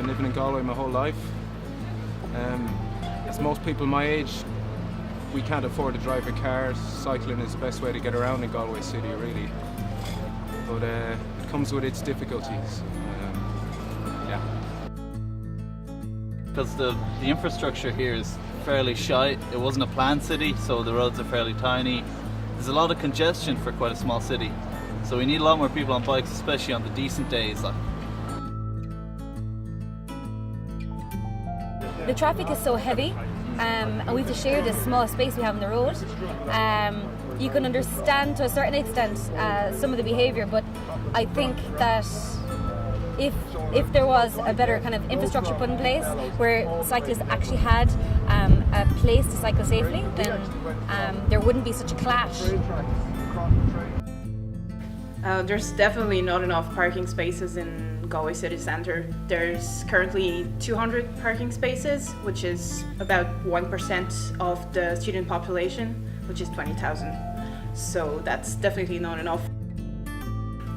been living in Galway my whole life. As most people my age, we can't afford to drive a car. Cycling is the best way to get around in Galway City, really. But it comes with its difficulties. Yeah. Because the infrastructure here is fairly shite. It wasn't a planned city, so the roads are fairly tiny. There's a lot of congestion for quite a small city. So we need a lot more people on bikes, especially on the decent days. The traffic is so heavy, and we have to share this small space we have on the road. You can understand to a certain extent some of the behaviour, but I think that if there was a better kind of infrastructure put in place where cyclists actually had a place to cycle safely, then there wouldn't be such a clash. There's definitely not enough parking spaces in Galway City Centre. There's currently 200 parking spaces, which is about 1% of the student population, which is 20,000. So that's definitely not enough.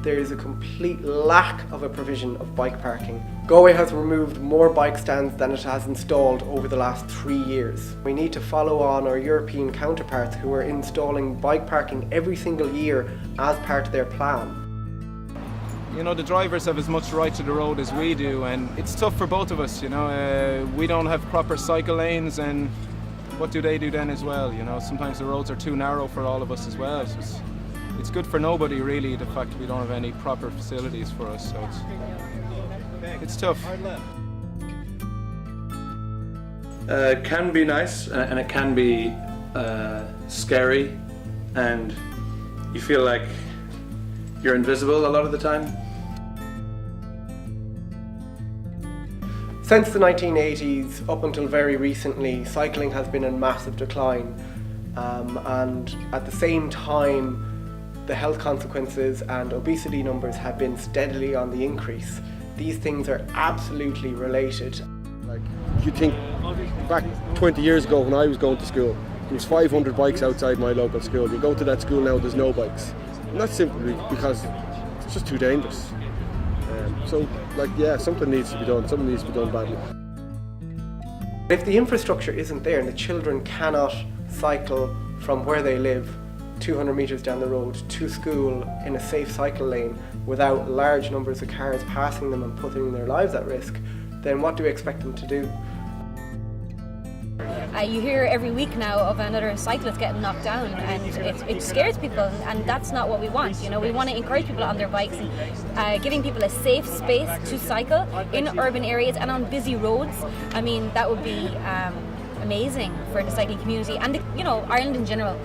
There is a complete lack of a provision of bike parking. Galway has removed more bike stands than it has installed over the last 3 years. We need to follow on our European counterparts who are installing bike parking every single year as part of their plan. You know, the drivers have as much right to the road as we do, and it's tough for both of us, you know. We don't have proper cycle lanes, and what do they do then as well? You know, sometimes the roads are too narrow for all of us as well. So it's good for nobody really, the fact that we don't have any proper facilities for us, so it's tough. It can be nice and it can be scary, and you feel like you're invisible a lot of the time. Since the 1980s, up until very recently, cycling has been in massive decline, and at the same time the health consequences and obesity numbers have been steadily on the increase. These things are absolutely related. Like, you think back 20 years ago when I was going to school, there was 500 bikes outside my local school. You go to that school now, there's no bikes. And that's simply because it's just too dangerous. So, like, yeah, something needs to be done. Something needs to be done badly. If the infrastructure isn't there and the children cannot cycle from where they live 200 metres down the road to school in a safe cycle lane without large numbers of cars passing them and putting their lives at risk, then what do we expect them to do? You hear every week now of another cyclist getting knocked down, and it scares people, and that's not what we want. You know, we want to encourage people on their bikes and giving people a safe space to cycle in urban areas and on busy roads. I mean, that would be amazing for the cycling community and, you know, Ireland in general.